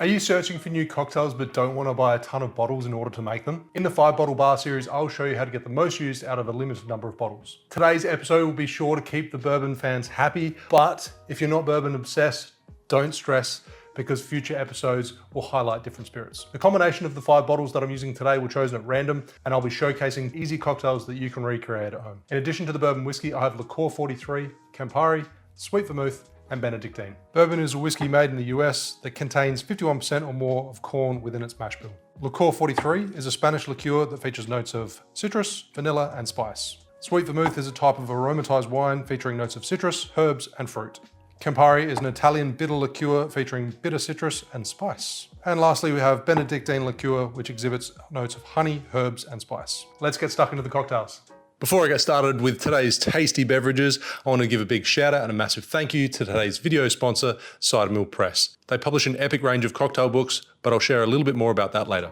Are you searching for new cocktails but don't want to buy a ton of bottles in order to make them? In the 5-bottle bar series, I'll show you how to get the most use out of a limited number of bottles. Today's episode will be sure to keep the bourbon fans happy, but if you're not bourbon obsessed, don't stress, because future episodes will highlight different spirits. The combination of the 5 bottles that I'm using today were chosen at random, and I'll be showcasing easy cocktails that you can recreate at home. In addition to the bourbon whiskey, I have Licor 43, Campari, sweet vermouth, and Benedictine. Bourbon is a whiskey made in the US that contains 51% or more of corn within its mash bill. Licor 43 is a Spanish liqueur that features notes of citrus, vanilla, and spice. Sweet vermouth is a type of aromatized wine featuring notes of citrus, herbs, and fruit. Campari is an Italian bitter liqueur featuring bitter citrus and spice. And lastly, we have Benedictine liqueur, which exhibits notes of honey, herbs, and spice. Let's get stuck into the cocktails. Before I get started with today's tasty beverages, I want to give a big shout out and a massive thank you to today's video sponsor, Cider Mill Press. They publish an epic range of cocktail books, but I'll share a little bit more about that later.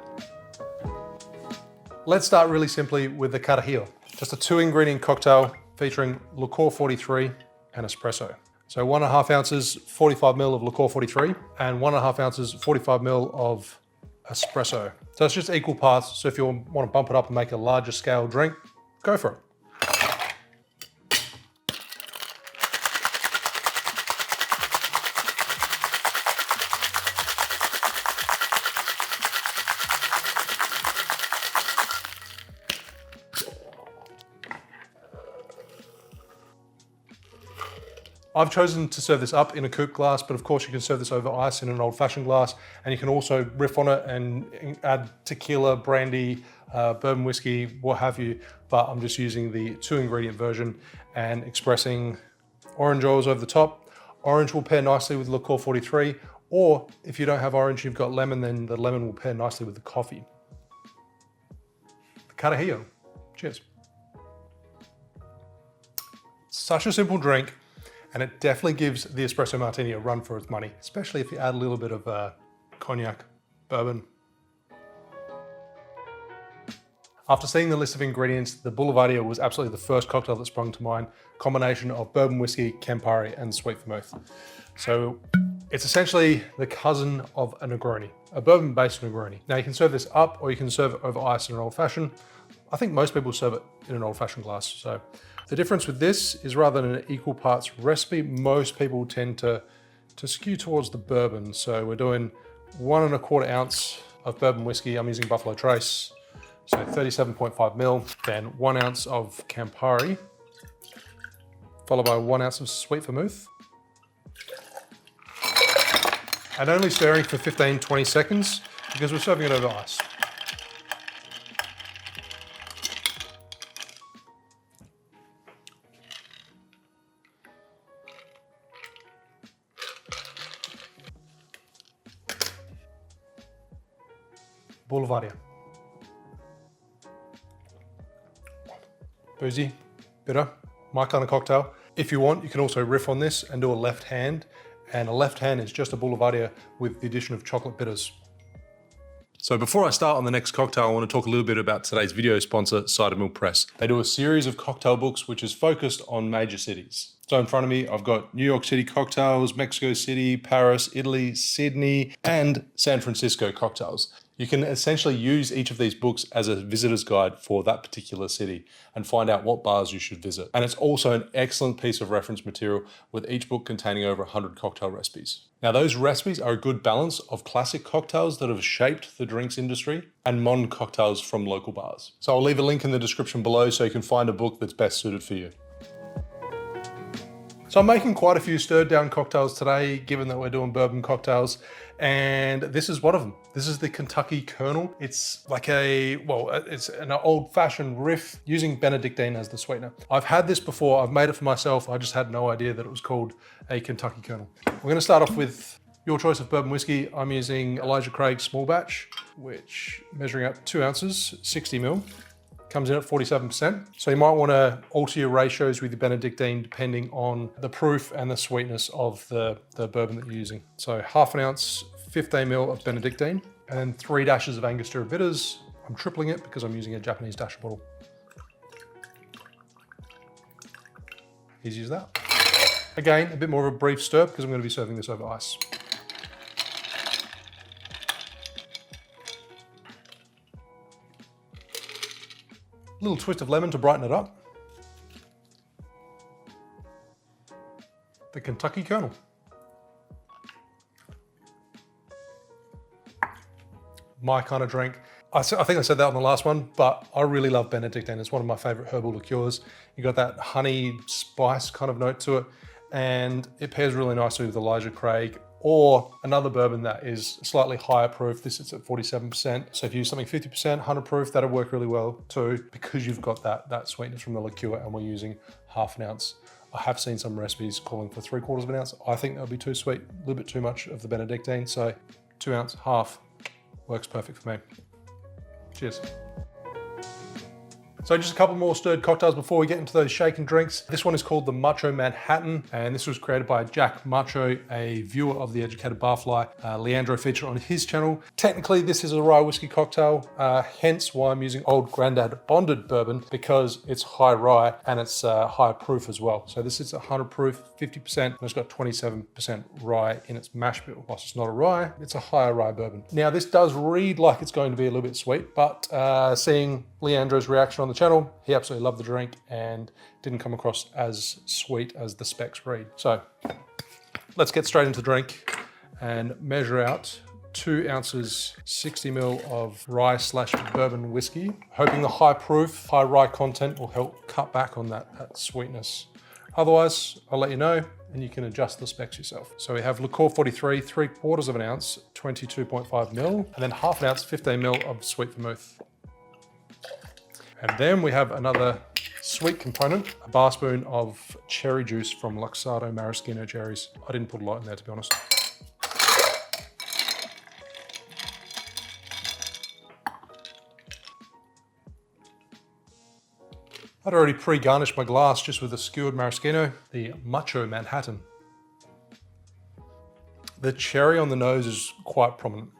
Let's start really simply with the Carajillo. Just a 2-ingredient cocktail featuring Licor 43 and espresso. So 1.5 ounces, 45 ml of Licor 43 and 1.5 ounces, 45 ml of espresso. So it's just equal parts. So if you want to bump it up and make a larger scale drink, go for it. I've chosen to serve this up in a coupe glass, but of course you can serve this over ice in an old-fashioned glass, and you can also riff on it and add tequila, brandy, bourbon whiskey, what have you, but I'm just using the 2-ingredient version and expressing orange oils over the top. Orange will pair nicely with Licor 43, or if you don't have orange, you've got lemon, then the lemon will pair nicely with the coffee. The Carajillo. Cheers. Such a simple drink, and it definitely gives the espresso martini a run for its money, especially if you add a little bit of cognac, bourbon. After seeing the list of ingredients, the Boulevardier was absolutely the first cocktail that sprung to mind. Combination of bourbon whiskey, Campari, and sweet vermouth. So it's essentially the cousin of a Negroni, a bourbon-based Negroni. Now you can serve this up, or you can serve it over ice in an old-fashioned. I think most people serve it in an old-fashioned glass. So the difference with this is, rather than an equal parts recipe, most people tend to skew towards the bourbon. So we're doing 1.25 ounce of bourbon whiskey. I'm using Buffalo Trace, so 37.5 ml. Then 1 ounce of Campari, followed by 1 ounce of sweet vermouth. And only stirring for 15-20 seconds because we're serving it over ice. Boulevardier. Boozy, bitter, my kind of cocktail. If you want, you can also riff on this and do a left hand, and a left hand is just a Boulevardier with the addition of chocolate bitters. So before I start on the next cocktail, I want to talk a little bit about today's video sponsor, Cider Mill Press. They do a series of cocktail books which is focused on major cities. So in front of me, I've got New York City cocktails, Mexico City, Paris, Italy, Sydney, and San Francisco cocktails. You can essentially use each of these books as a visitor's guide for that particular city and find out what bars you should visit. And it's also an excellent piece of reference material, with each book containing over 100 cocktail recipes. Now, those recipes are a good balance of classic cocktails that have shaped the drinks industry and modern cocktails from local bars. So I'll leave a link in the description below so you can find a book that's best suited for you. So I'm making quite a few stirred down cocktails today, given that we're doing bourbon cocktails, and this is one of them. This is the Kentucky Colonel. It's like it's an old fashioned riff using Benedictine as the sweetener. I've had this before, I've made it for myself. I just had no idea that it was called a Kentucky Colonel. We're gonna start off with your choice of bourbon whiskey. I'm using Elijah Craig small batch, which measuring out 2 ounces, 60 ml. Comes in at 47%. So you might want to alter your ratios with your Benedictine depending on the proof and the sweetness of the bourbon that you're using. So 1/2 ounce, 15 ml of Benedictine, and then 3 dashes of Angostura bitters. I'm tripling it because I'm using a Japanese dasher bottle. Easy as that. Again, a bit more of a brief stir because I'm going to be serving this over ice. Little twist of lemon to brighten it up. The Kentucky Colonel. My kind of drink. I think I said that on the last one, but I really love Benedictine. It's one of my favorite herbal liqueurs. You got that honey spice kind of note to it, and it pairs really nicely with Elijah Craig or another bourbon that is slightly higher proof. This is at 47%. So if you use something 50%, 100 proof, that'll work really well too, because you've got that sweetness from the liqueur and we're using half an ounce. I have seen some recipes calling for 3/4 of an ounce. I think that would be too sweet, a little bit too much of the Benedictine. So 2 ounce, half, works perfect for me. Cheers. So just a couple more stirred cocktails before we get into those shaken drinks. This one is called the Macho Manhattan, and this was created by Jack Macho, a viewer of The Educated Barfly. Leandro featured on his channel. Technically, this is a rye whiskey cocktail, hence why I'm using Old Grandad bonded bourbon, because it's high rye and it's high proof as well. So this is 100 proof, 50%, and it's got 27% rye in its mash bill. Whilst it's not a rye, it's a higher rye bourbon. Now this does read like it's going to be a little bit sweet, but seeing Leandro's reaction on the channel, he absolutely loved the drink and didn't come across as sweet as the specs read. So let's get straight into the drink and measure out 2 ounces, 60 ml of rye / bourbon whiskey, hoping the high proof, high rye content will help cut back on that sweetness. Otherwise, I'll let you know and you can adjust the specs yourself. So we have Licor 43, 3/4 of an ounce, 22.5 ml, and then half an ounce, 15 ml of sweet vermouth. And then we have another sweet component, a bar spoon of cherry juice from Luxardo maraschino cherries. I didn't put a lot in there, to be honest. I'd already pre-garnished my glass just with a skewered maraschino, the Macho Manhattan. The cherry on the nose is quite prominent.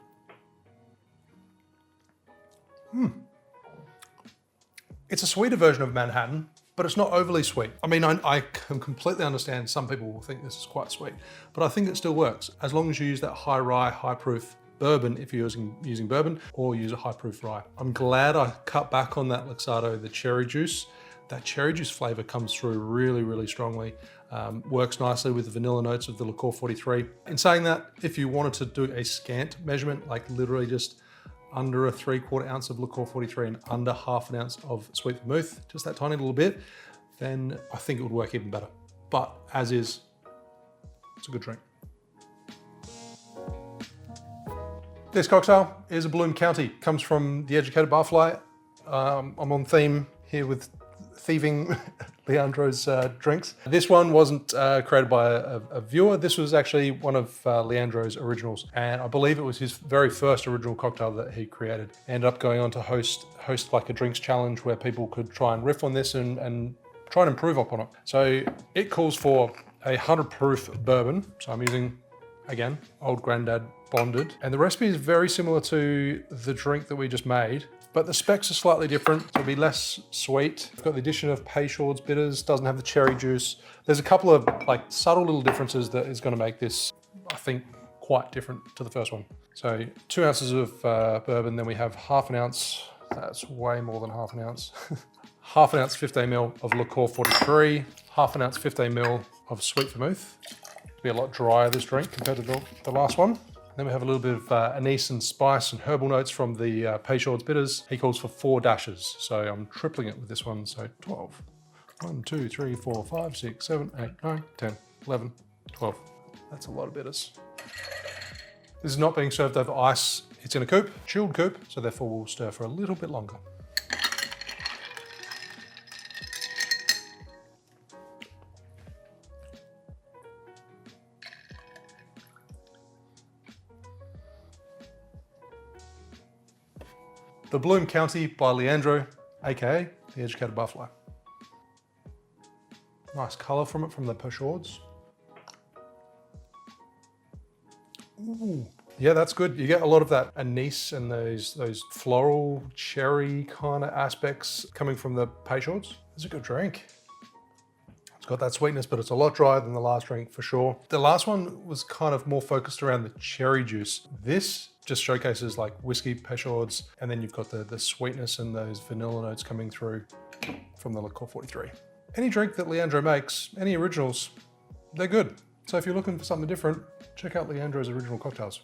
It's a sweeter version of Manhattan, but it's not overly sweet. I mean, I can completely understand some people will think this is quite sweet, but I think it still works as long as you use that high rye, high proof bourbon if you're using bourbon, or use a high proof rye. I'm glad I cut back on that Luxardo, the cherry juice. That cherry juice flavor comes through really, really strongly. Works nicely with the vanilla notes of the Licor 43. In saying that, if you wanted to do a scant measurement, like literally just under a 3/4 ounce of Licor 43 and under half an ounce of sweet vermouth, just that tiny little bit, then I think it would work even better. But as is, it's a good drink. This cocktail is a Bloom County, comes from The Educated Barfly. I'm on theme here with thieving Leandro's drinks. This one wasn't created by a viewer. This was actually one of Leandro's originals, and I believe it was his very first original cocktail that he created. Ended up going on to host like a drinks challenge where people could try and riff on this and try and improve upon it. So it calls for a 100 proof bourbon. So I'm using, again, Old Grandad bonded. And the recipe is very similar to the drink that we just made, but the specs are slightly different. It'll be less sweet. We've got the addition of Peychaud's bitters, doesn't have the cherry juice. There's a couple of like subtle little differences that is gonna make this, I think, quite different to the first one. So 2 ounces of bourbon, then we have half an ounce, that's way more than half an ounce. Half an ounce, 15 ml of Licor 43, half an ounce, 15 ml of sweet vermouth. It'll be a lot drier, this drink, compared to the last one. Then we have a little bit of anise and spice and herbal notes from the Peychaud's bitters. He calls for 4 dashes, so I'm tripling it with this one, so 12. 1, 2, 3, 4, 5, 6, 7, 8, 9, 10, 11, 12. That's a lot of bitters. This is not being served over ice. It's in a coupe, chilled coupe, so therefore we'll stir for a little bit longer. The Bloom County by Leandro, AKA The Educated Barfly. Nice color from it, from the Peychaud's. Ooh, yeah, that's good. You get a lot of that anise and those floral, cherry kind of aspects coming from the Peychaud's. It's a good drink. It's got that sweetness, but it's a lot drier than the last drink for sure. The last one was kind of more focused around the cherry juice. This just showcases like whiskey, pêcheurs, and then you've got the sweetness and those vanilla notes coming through from the Licor 43. Any drink that Leandro makes, any originals, they're good. So if you're looking for something different, check out Leandro's original cocktails.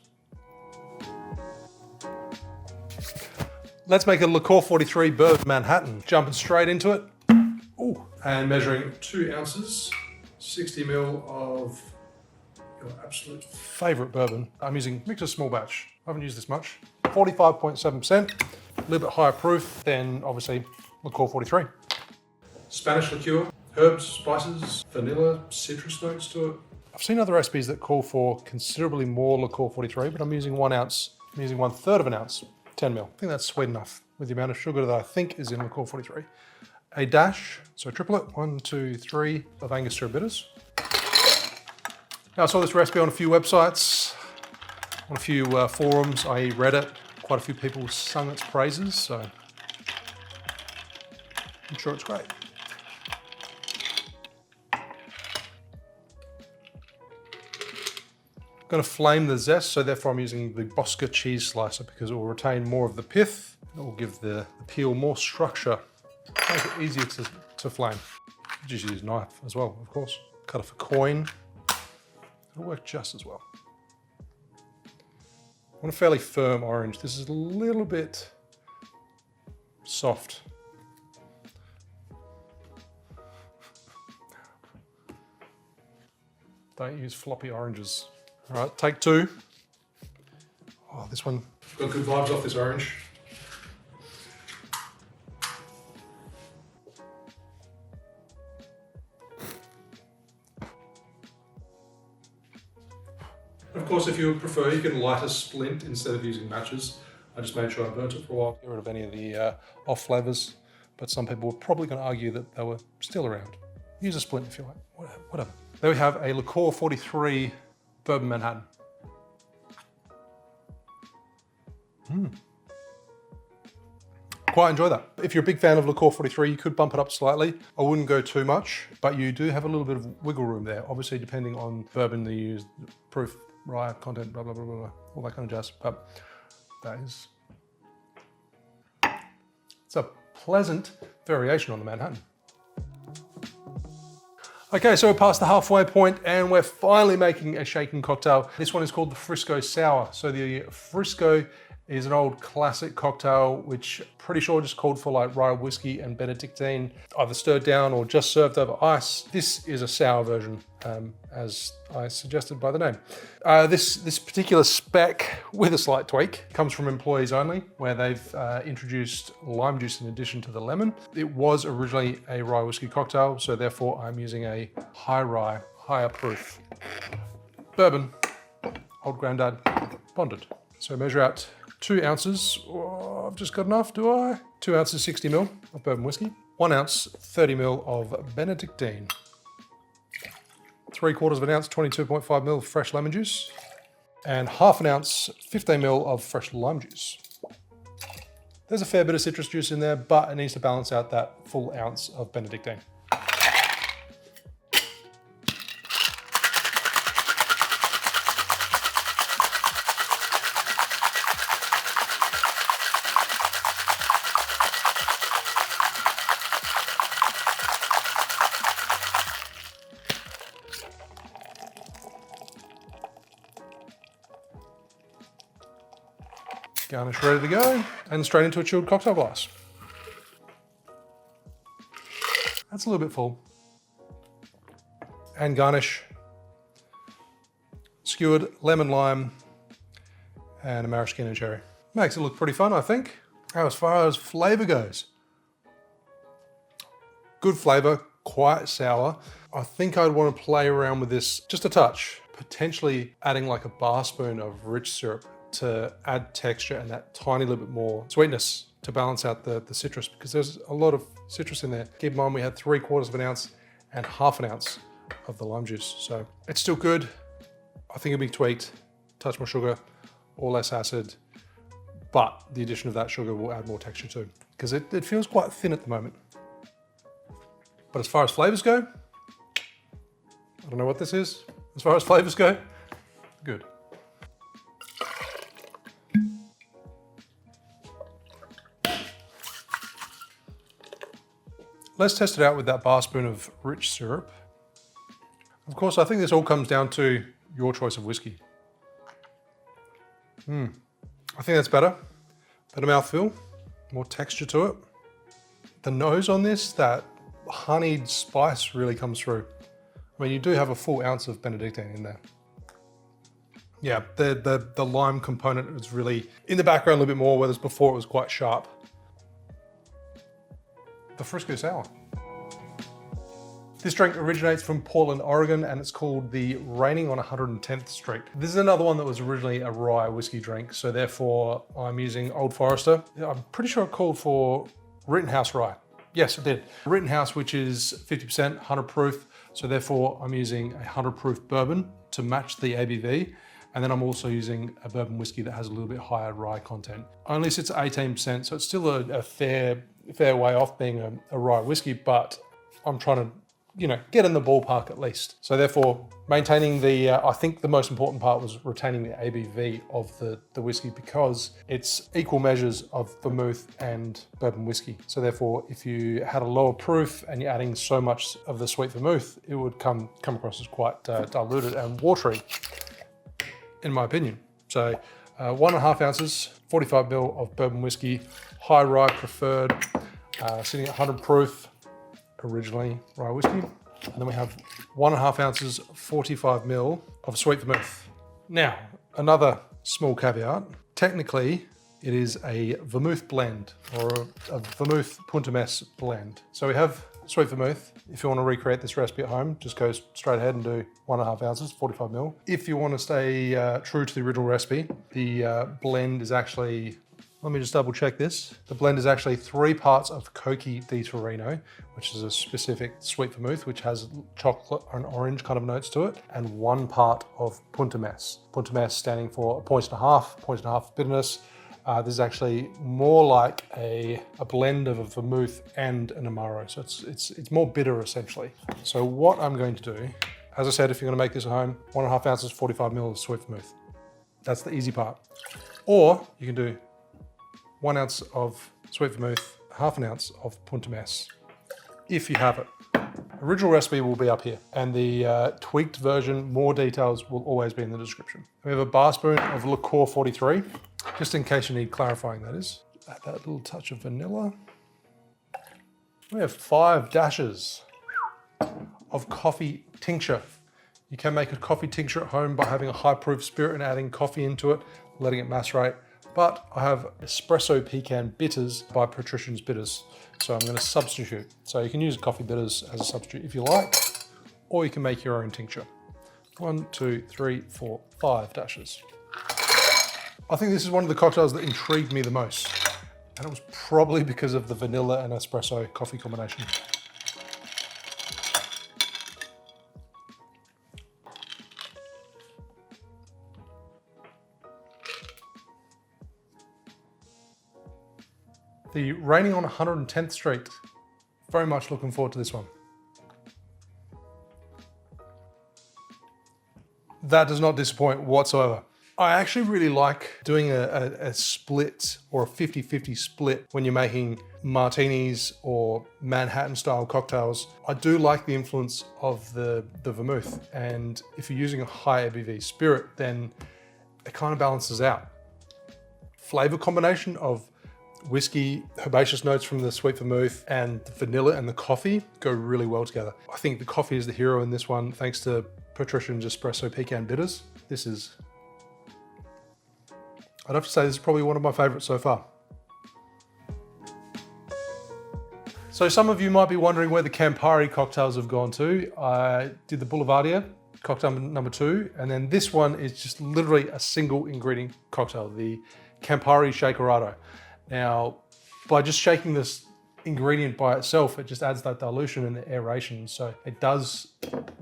Let's make a Licor 43 Bourbon Manhattan. Jumping straight into it. Ooh. And measuring 2 ounces, 60 ml of your absolute favorite bourbon. I'm using Mixer Small Batch. I haven't used this much. 45.7%, a little bit higher proof than obviously Licor 43. Spanish liqueur, herbs, spices, vanilla, citrus notes to it. I've seen other recipes that call for considerably more Licor 43, but I'm using 1 ounce. I'm using 1/3 of an ounce, 10 ml. I think that's sweet enough with the amount of sugar that I think is in Licor 43. A dash, so triplet, 1, 2, 3 of Angostura bitters. Now I saw this recipe on a few websites, on a few forums, i.e. Reddit. Quite a few people sung its praises, so I'm sure it's great. I'm going to flame the zest, so therefore I'm using the Bosca cheese slicer because it will retain more of the pith. It will give the peel more structure, make it easier to flame. Just use a knife as well, of course. Cut off a coin. It'll work just as well. I want a fairly firm orange. This is a little bit soft. Don't use floppy oranges. All right, take 2. Oh, this one, got good vibes off this orange. Of course, if you prefer, you can light a splint instead of using matches. I just made sure I burnt it for a while, get rid of any of the off flavors, but some people were probably going to argue that they were still around. Use a splint if you like, whatever. There we have a Licor 43 Bourbon Manhattan. Quite enjoy that. If you're a big fan of Licor 43, you could bump it up slightly. I wouldn't go too much, but you do have a little bit of wiggle room there. Obviously, depending on bourbon they use, proof, rye, content, blah, blah, blah, blah, all that kind of jazz. But that is, it's a pleasant variation on the Manhattan. Okay, so we're past the halfway point and we're finally making a shaken cocktail. This one is called the Frisco Sour. So the Frisco is an old classic cocktail, which pretty sure just called for like rye whiskey and Benedictine, either stirred down or just served over ice. This is a sour version, as I suggested by the name. This particular spec, with a slight tweak, comes from employees only, where they've introduced lime juice in addition to the lemon. It was originally a rye whiskey cocktail, so therefore I'm using a high rye, higher proof bourbon, old granddad, bonded. So measure out 2 ounces, oh, I've just got enough, do I? 2 ounces, 60 ml of bourbon whiskey. 1 ounce, 30 ml of Benedictine. 3/4 of an ounce, 22.5 ml of fresh lemon juice. And half an ounce, 15 ml of fresh lime juice. There's a fair bit of citrus juice in there, but it needs to balance out that full ounce of Benedictine. Garnish ready to go, and straight into a chilled cocktail glass. That's a little bit full. And garnish, skewered lemon, lime, and a maraschino cherry. Makes it look pretty fun, I think. Now, as far as flavor goes, good flavor, quite sour. I think I'd want to play around with this just a touch, potentially adding like a bar spoon of rich syrup to add texture and that tiny little bit more sweetness to balance out the citrus, because there's a lot of citrus in there. Keep in mind we had 3/4 of an ounce and half an ounce of the lime juice. So it's still good. I think it'll be tweaked, touch more sugar or less acid, but the addition of that sugar will add more texture too, because it feels quite thin at the moment. But as far as flavors go, I don't know what this is. As far as flavors go, good. let's test it out with that bar spoon of rich syrup. Of course, I think this all comes down to your choice of whiskey. I think that's better. Better mouthfeel, more texture to it. The nose on this, that honeyed spice really comes through. I mean, you do have a full ounce of Benedictine in there. Yeah, the lime component is really in the background a little bit more, whereas before it was quite sharp. The Frisco Sour. This drink originates from Portland, Oregon, and it's called the Reigning on 110th Street. This is another one that was originally a rye whiskey drink, so therefore I'm using Old Forester. I'm pretty sure it called for Rittenhouse rye. Yes, it did. Rittenhouse, which is 50%, 100 proof, so therefore I'm using a 100 proof bourbon to match the ABV. And then I'm also using a bourbon whiskey that has a little bit higher rye content. Only sits at 18%, so it's still a fair way off being a rye whiskey, but I'm trying to, get in the ballpark at least. So therefore, maintaining I think the most important part was retaining the ABV of the whiskey, because it's equal measures of vermouth and bourbon whiskey. So therefore, if you had a lower proof and you're adding so much of the sweet vermouth, it would come across as quite diluted and watery, in my opinion. So 1.5 ounces, 45 ml of bourbon whiskey, high rye preferred, sitting at 100 proof, originally rye whiskey. And then we have 1.5 ounces, 45 ml of sweet vermouth. Now, another small caveat. Technically, it is a vermouth blend, or a vermouth Punta Mess blend. So we have sweet vermouth. If you want to recreate this recipe at home, just go straight ahead and do 1.5 ounces, 45 ml. If you want to stay true to the original recipe, the blend is actually, let me just double check this. The blend is actually 3 parts of Cochi di Torino, which is a specific sweet vermouth, which has chocolate and orange kind of notes to it, and 1 part of Punta Mess. Punta Mess standing for 1.5 points bitterness. This is actually more like a blend of a vermouth and an Amaro. So it's more bitter essentially. So what I'm going to do, as I said, if you're gonna make this at home, 1.5 ounces, 45 ml of sweet vermouth. That's the easy part. Or you can do 1 ounce of sweet vermouth, 1/2 ounce of Punta Mess, if you have it. Original recipe will be up here, and the tweaked version, more details, will always be in the description. We have a bar spoon of Licor 43. Just in case you need clarifying, that is. Add that little touch of vanilla. We have 5 dashes of coffee tincture. You can make a coffee tincture at home by having a high proof spirit and adding coffee into it, letting it macerate. But I have espresso pecan bitters by Patrician's Bitters. So I'm gonna substitute. So you can use coffee bitters as a substitute if you like, or you can make your own tincture. 1, 2, 3, 4, 5 dashes. I think this is one of the cocktails that intrigued me the most, and it was probably because of the vanilla and espresso coffee combination. The Reigning on 110th Street. Very much looking forward to this one. That does not disappoint whatsoever. I actually really like doing a split, or a 50-50 split, when you're making martinis or Manhattan style cocktails. I do like the influence of the vermouth, and if you're using a high ABV spirit, then it kind of balances out. Flavor combination of whiskey, herbaceous notes from the sweet vermouth, and the vanilla and the coffee go really well together. I think the coffee is the hero in this one, thanks to Patrician's Espresso Pecan Bitters. I'd have to say this is probably one of my favorites so far. So some of you might be wondering where the Campari cocktails have gone to. I did the Boulevardier, cocktail number 2, and then this one is just literally a single ingredient cocktail, the Campari Shakerato. Now, by just shaking this ingredient by itself, it just adds that dilution and the aeration. So it does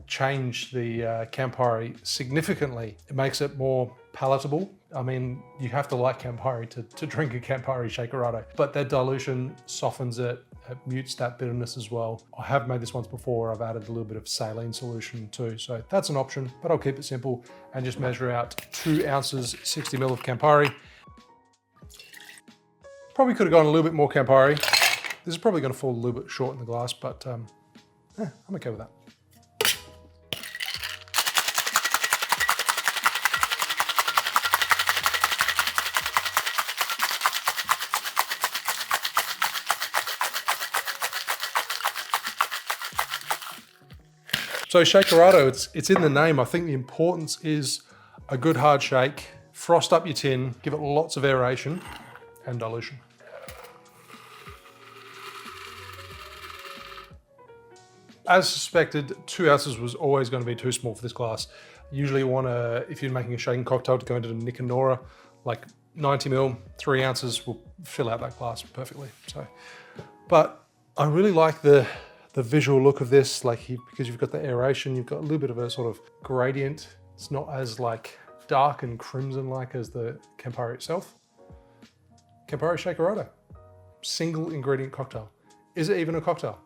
change the Campari significantly. It makes it more palatable. I mean, you have to like Campari to drink a Campari Shakerato, but that dilution softens it, it mutes that bitterness as well. I have made this once before. I've added a little bit of saline solution too. So that's an option, but I'll keep it simple and just measure out 2 ounces, 60 ml of Campari. Probably could have gone a little bit more Campari, This is probably going to fall a little bit short in the glass, but I'm okay with that. So Shakerato, it's in the name. I think the importance is a good hard shake, frost up your tin, give it lots of aeration and dilution. As suspected, 2 ounces was always going to be too small for this glass. Usually you want to, if you're making a shaken cocktail, to go into the Nicor, like 90 ml, 3 ounces will fill out that glass perfectly. So, but I really like the visual look of this, because you've got the aeration, you've got a little bit of a sort of gradient. It's not as like dark and crimson-like as the Campari itself. Campari Shakerato, single ingredient cocktail. Is it even a cocktail?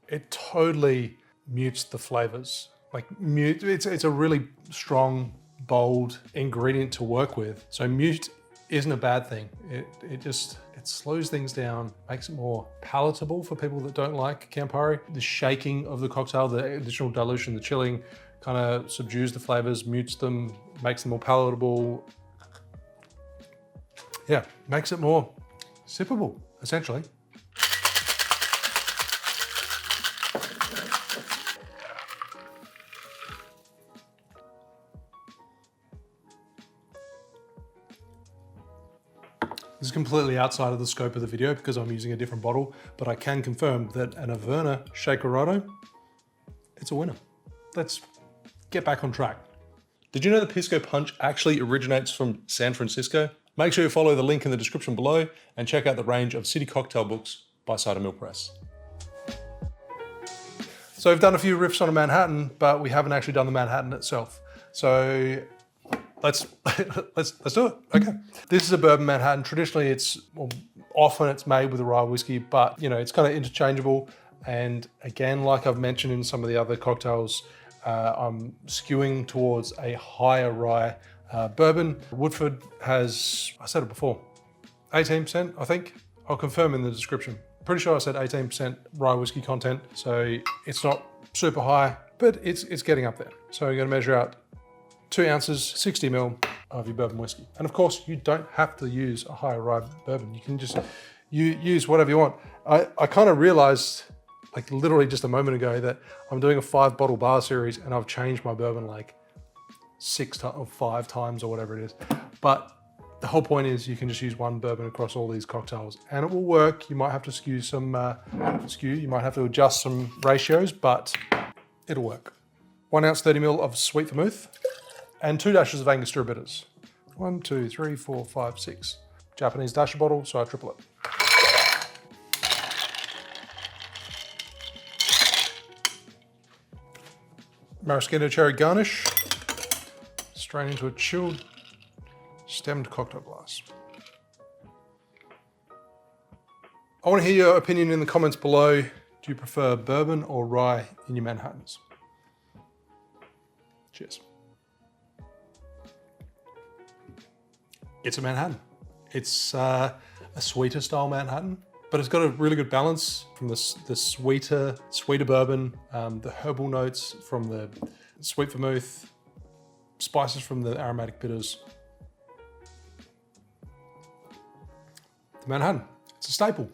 It totally mutes the flavors. It's a really strong, bold ingredient to work with. So mute isn't a bad thing. It slows things down, makes it more palatable for people that don't like Campari. The shaking of the cocktail, the additional dilution, the chilling, kind of subdues the flavors, mutes them, makes them more palatable. Yeah, makes it more sippable, essentially. This is completely outside of the scope of the video because I'm using a different bottle, but I can confirm that an Averna Shakerato, it's a winner. Let's get back on track. Did you know the Pisco Punch actually originates from San Francisco? Make sure you follow the link in the description below and check out the range of city cocktail books by Cider Mill Press. So we've done a few riffs on a Manhattan, but we haven't actually done the Manhattan itself. So let's do it. Okay. This is a Bourbon Manhattan. Traditionally, often it's made with a rye whiskey, but it's kind of interchangeable. And again, like I've mentioned in some of the other cocktails, I'm skewing towards a higher rye bourbon. Woodford has, I said it before, 18%, I think. I'll confirm in the description. Pretty sure I said 18% rye whiskey content. So it's not super high, but it's getting up there. So we're going to measure out 2 ounces, 60 ml of your bourbon whiskey. And of course, you don't have to use a higher rye bourbon. You can just use whatever you want. I kind of realized, like literally just a moment ago, that I'm doing a 5-bottle bar series and I've changed my bourbon like 5 times or whatever it is. But the whole point is you can just use one bourbon across all these cocktails and it will work. You might have to you might have to adjust some ratios, but it'll work. 1 ounce, 30 ml of sweet vermouth. And 2 dashes of Angostura bitters. 1, 2, 3, 4, 5, 6. Japanese dasher bottle, so I triple it. Maraschino cherry garnish. Strain into a chilled, stemmed cocktail glass. I want to hear your opinion in the comments below. Do you prefer bourbon or rye in your Manhattans? Cheers. It's a Manhattan. It's a sweeter style Manhattan, but it's got a really good balance from the sweeter bourbon, the herbal notes from the sweet vermouth, spices from the aromatic bitters. The Manhattan, it's a staple.